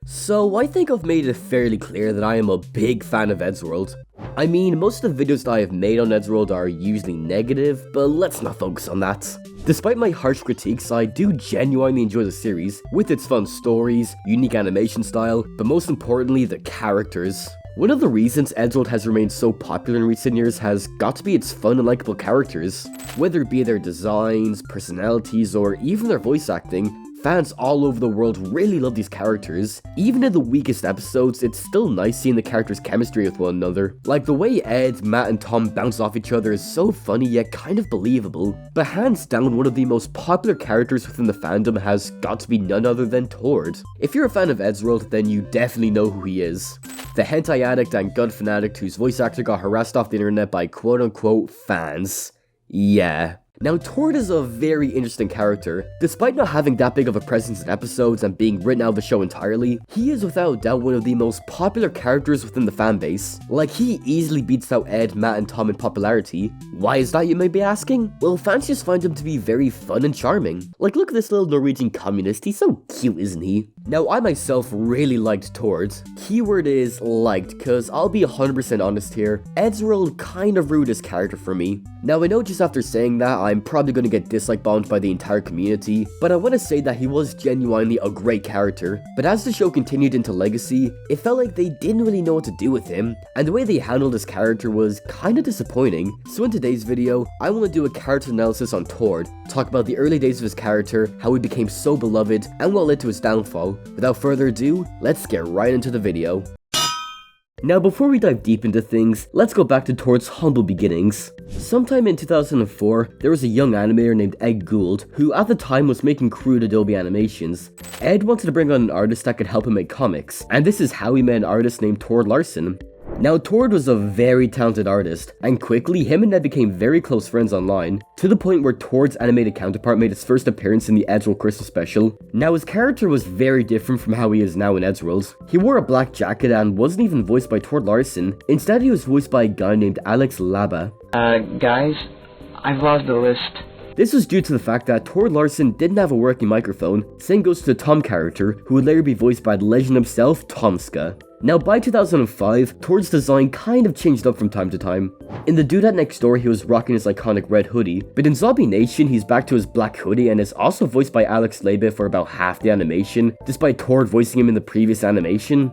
So I think I've made it fairly clear that I am a big fan of Eddsworld. I mean, most of the videos that I have made on Eddsworld are usually negative, but let's not focus on that. Despite my harsh critiques, I do genuinely enjoy the series, with its fun stories, unique animation style, but most importantly, the characters. One of the reasons Eddsworld has remained so popular in recent years has got to be its fun and likable characters. Whether it be their designs, personalities, or even their voice acting, fans all over the world really love these characters. Even in the weakest episodes, it's still nice seeing the characters' chemistry with one another. Like the way Ed, Matt, and Tom bounce off each other is so funny yet kind of believable. But hands down, one of the most popular characters within the fandom has got to be none other than Tord. If you're a fan of Eddsworld, then you definitely know who he is. The hentai addict and gun fanatic whose voice actor got harassed off the internet by quote-unquote fans. Yeah. Now, Tord is a very interesting character. Despite not having that big of a presence in episodes and being written out of the show entirely, he is without doubt one of the most popular characters within the fanbase. Like, he easily beats out Ed, Matt, and Tom in popularity. Why is that, you may be asking? Well, fans just find him to be very fun and charming. Like, look at this little Norwegian communist, he's so cute, isn't he? Now, I myself really liked Tord. Keyword is liked, cause I'll be 100% honest here, Eddsworld kind of ruined his character for me. Now, I know just after saying that, I'm probably going to get dislike bombed by the entire community, but I want to say that he was genuinely a great character. But as the show continued into Legacy, it felt like they didn't really know what to do with him, and the way they handled his character was kind of disappointing. So in today's video, I want to do a character analysis on Tord, talk about the early days of his character, how he became so beloved, and what led to his downfall. Without further ado, let's get right into the video. Now, before we dive deep into things, let's go back to Tord's humble beginnings. Sometime in 2004, there was a young animator named Ed Gould, who at the time was making crude Adobe animations. Ed wanted to bring on an artist that could help him make comics, and this is how he met an artist named Tord Larsson. Now, Tord was a very talented artist, and quickly him and Ed became very close friends online, to the point where Tord's animated counterpart made his first appearance in the Eddsworld Christmas special. Now, his character was very different from how he is now in Eddsworld. He wore a black jacket and wasn't even voiced by Tord Larsson. Instead, he was voiced by a guy named Alex Laba. Guys, I've lost the list. This was due to the fact that Tord Larsson didn't have a working microphone. Same goes to the Tom character, who would later be voiced by the legend himself, Tomska. Now, by 2005, Tord's design kind of changed up from time to time. In the Dudette Next Door, he was rocking his iconic red hoodie, but in Zombie Nation, he's back to his black hoodie and is also voiced by Alex Laba for about half the animation, despite Tord voicing him in the previous animation.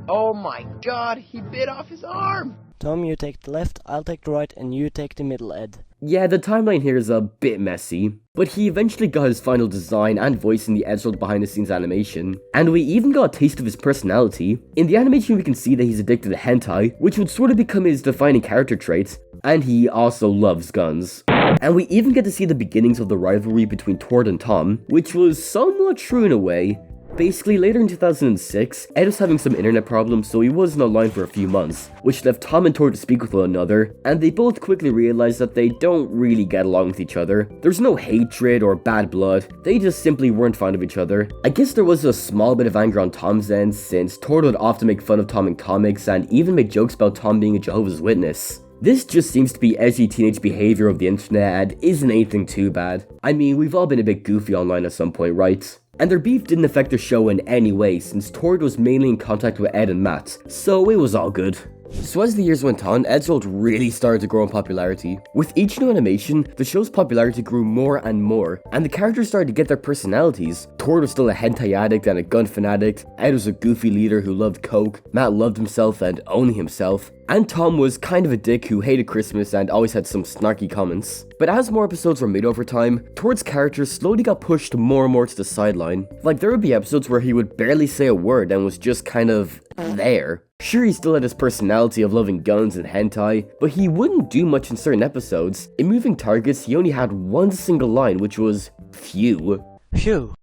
Oh my god, he bit off his arm! Tom, you take the left, I'll take the right, and you take the middle, Ed. Yeah, the timeline here is a bit messy, but he eventually got his final design and voice in the Eddsworld behind the scenes animation, and we even got a taste of his personality. In the animation we can see that he's addicted to hentai, which would sort of become his defining character trait, and he also loves guns. And we even get to see the beginnings of the rivalry between Tord and Tom, which was somewhat true in a way. Basically, later in 2006, Ed was having some internet problems, so he wasn't online for a few months, which left Tom and Tord to speak with one another, and they both quickly realized that they don't really get along with each other. There's no hatred or bad blood, they just simply weren't fond of each other. I guess there was a small bit of anger on Tom's end, since Tord would often make fun of Tom in comics and even make jokes about Tom being a Jehovah's Witness. This just seems to be edgy teenage behavior of the internet and isn't anything too bad. I mean, we've all been a bit goofy online at some point, right? And their beef didn't affect the show in any way, since Tord was mainly in contact with Ed and Matt, so it was all good. So as the years went on, Eddsworld really started to grow in popularity. With each new animation, the show's popularity grew more and more, and the characters started to get their personalities. Tord was still a hentai addict and a gun fanatic, Ed was a goofy leader who loved coke, Matt loved himself and only himself, and Tom was kind of a dick who hated Christmas and always had some snarky comments. But as more episodes were made over time, Tord's character slowly got pushed more and more to the sideline. Like, there would be episodes where he would barely say a word and was just kind of there. Sure, he still had his personality of loving guns and hentai, but he wouldn't do much in certain episodes. In Moving Targets, he only had one single line, which was, "Phew." Phew.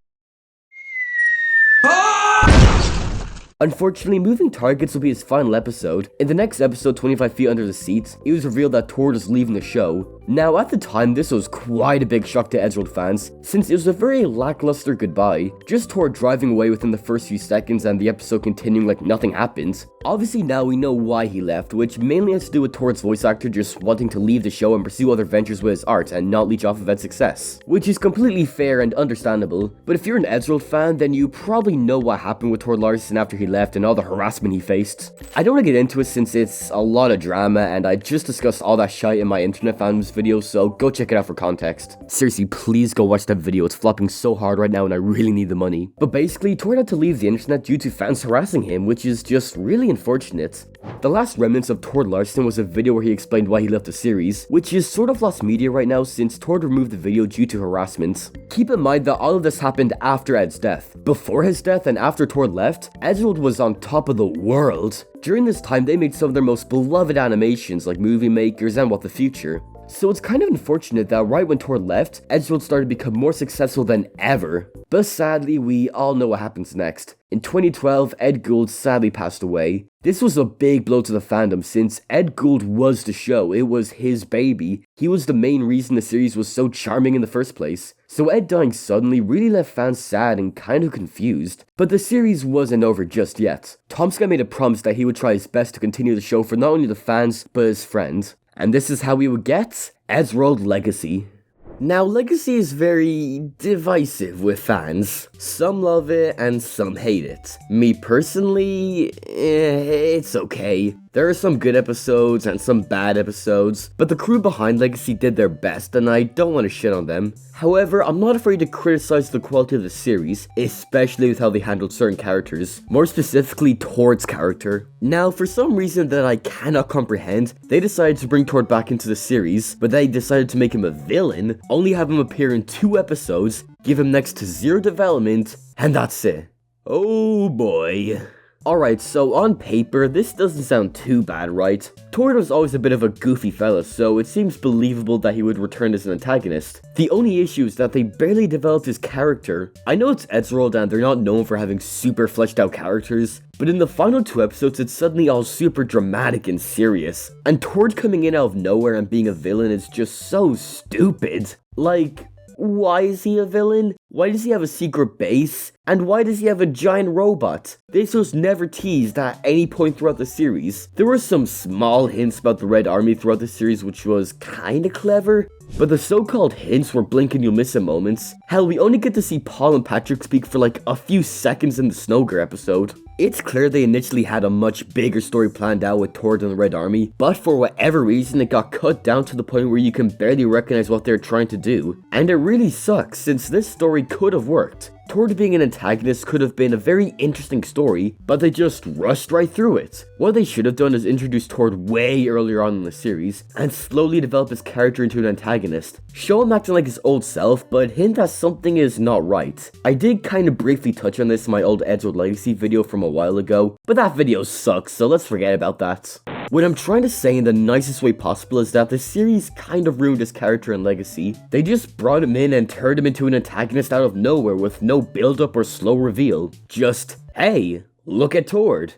Unfortunately, Moving Targets will be his final episode. In the next episode, 25 Feet Under the Seats, it was revealed that Tord is leaving the show. Now at the time, this was quite a big shock to Eddsworld fans, since it was a very lackluster goodbye, just Tord driving away within the first few seconds and the episode continuing like nothing happened. Obviously now we know why he left, which mainly has to do with Tord's voice actor just wanting to leave the show and pursue other ventures with his art and not leech off of Ed's success, which is completely fair and understandable. But if you're an Eddsworld fan, then you probably know what happened with Tord Larsson after he left and all the harassment he faced. I don't want to get into it since it's a lot of drama and I just discussed all that shite in my internet fandoms video, so go check it out for context. Seriously, please go watch that video, it's flopping so hard right now and I really need the money. But basically, Tord had to leave the internet due to fans harassing him, which is just really unfortunate. The last remnants of Tord Larsson was a video where he explained why he left the series, which is sort of lost media right now since Tord removed the video due to harassment. Keep in mind that all of this happened after Ed's death. Before his death and after Tord left, Eddsworld was on top of the world. During this time, they made some of their most beloved animations like Movie Makers and What the Future. So it's kind of unfortunate that right when Tord left, Eddsworld started to become more successful than ever. But sadly, we all know what happens next. In 2012, Ed Gould sadly passed away. This was a big blow to the fandom since Ed Gould was the show, it was his baby. He was the main reason the series was so charming in the first place. So Ed dying suddenly really left fans sad and kind of confused. But the series wasn't over just yet. Tomska made a promise that he would try his best to continue the show for not only the fans, but his friends. And this is how we would get Eddsworld Legacy. Now, Legacy is very divisive with fans. Some love it and some hate it. Me personally, it's okay. There are some good episodes and some bad episodes, but the crew behind Legacy did their best and I don't want to shit on them. However, I'm not afraid to criticize the quality of the series, especially with how they handled certain characters, more specifically Tord's character. Now, for some reason that I cannot comprehend, they decided to bring Tord back into the series, but they decided to make him a villain, only have him appear in 2 episodes, give him next to 0 development, and that's it. Oh boy. Alright, so on paper, this doesn't sound too bad, right? Tord was always a bit of a goofy fella, so it seems believable that he would return as an antagonist. The only issue is that they barely developed his character. I know it's Eddsworld and they're not known for having super fleshed out characters, but in the final 2 episodes, it's suddenly all super dramatic and serious. And Tord coming in out of nowhere and being a villain is just so stupid. Like, why is he a villain? Why does he have a secret base? And why does he have a giant robot? This was never teased at any point throughout the series. There were some small hints about the Red Army throughout the series which was kinda clever, but the so-called hints were blink and you'll miss it moments. Hell, we only get to see Paul and Patrick speak for like a few seconds in the Snowgirl episode. It's clear they initially had a much bigger story planned out with Tord and the Red Army, but for whatever reason it got cut down to the point where you can barely recognize what they're trying to do. And it really sucks since this story could have worked. Tord being an antagonist could have been a very interesting story, but they just rushed right through it. What they should have done is introduce Tord way earlier on in the series, and slowly develop his character into an antagonist. Show him acting like his old self, but hint that something is not right. I did kind of briefly touch on this in my old Eddsworld Legacy video from a while ago, but that video sucks, so let's forget about that. What I'm trying to say in the nicest way possible is that the series kind of ruined his character and legacy. They just brought him in and turned him into an antagonist out of nowhere with no build-up or slow reveal. Just, hey, look at Tord.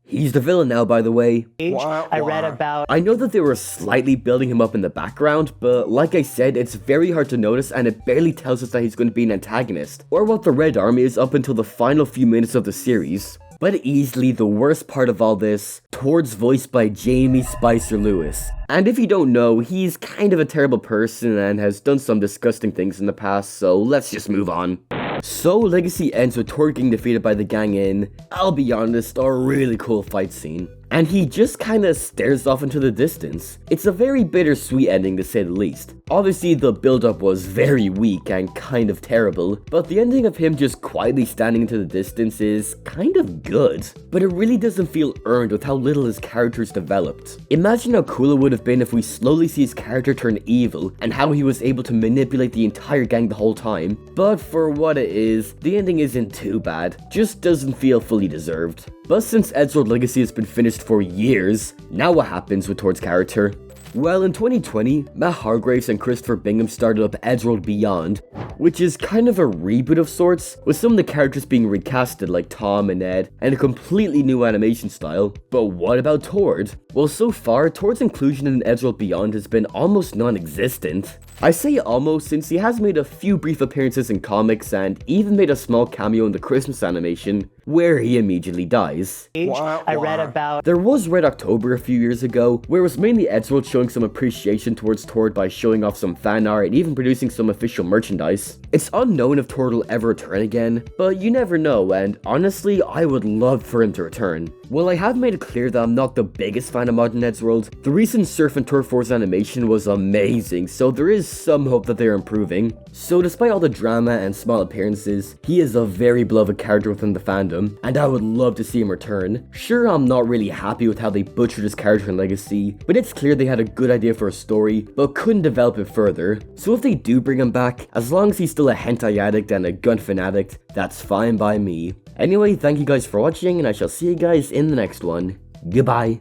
He's the villain now, by the way. I read about... I know that they were slightly building him up in the background, but like I said, it's very hard to notice and it barely tells us that he's going to be an antagonist, or what the Red Army is up until the final few minutes of the series. But easily the worst part of all this, Tord's voiced by Jamie Spicer Lewis. And if you don't know, he's kind of a terrible person and has done some disgusting things in the past, so let's just move on. So Legacy ends with Tord getting defeated by the gang in, I'll be honest, a really cool fight scene. And he just kinda stares off into the distance. It's a very bittersweet ending to say the least. Obviously the build-up was very weak and kind of terrible, but the ending of him just quietly standing into the distance is kind of good. But it really doesn't feel earned with how little his character's developed. Imagine how cool it would have been if we slowly see his character turn evil and how he was able to manipulate the entire gang the whole time. But for what it is, the ending isn't too bad, just doesn't feel fully deserved. But since Eddsworld Legacy has been finished for years, now what happens with Tord's character? Well, in 2020, Matt Hargraves and Christopher Bingham started up Eddsworld Beyond, which is kind of a reboot of sorts, with some of the characters being recasted like Tom and Ed, and a completely new animation style. But what about Tord? Well, so far, Tord's inclusion in Eddsworld Beyond has been almost non-existent. I say almost since he has made a few brief appearances in comics and even made a small cameo in the Christmas animation, where he immediately dies. I read about There was Red October a few years ago, where it was mainly Eddsworld showing some appreciation towards Tord by showing off some fan art and even producing some official merchandise. It's unknown if Tord will ever return again, but you never know, and honestly, I would love for him to return. While I have made it clear that I'm not the biggest fan of modern Eddsworld, the recent Surf and Turf Wars animation was amazing, so there is some hope that they're improving. So despite all the drama and small appearances, he is a very beloved character within the fandom, and I would love to see him return. Sure, I'm not really happy with how they butchered his character and legacy, but it's clear they had a good idea for a story, but couldn't develop it further. So if they do bring him back, as long as he's still a hentai addict and a gun fanatic, that's fine by me. Anyway, thank you guys for watching, and I shall see you guys in the next one. Goodbye.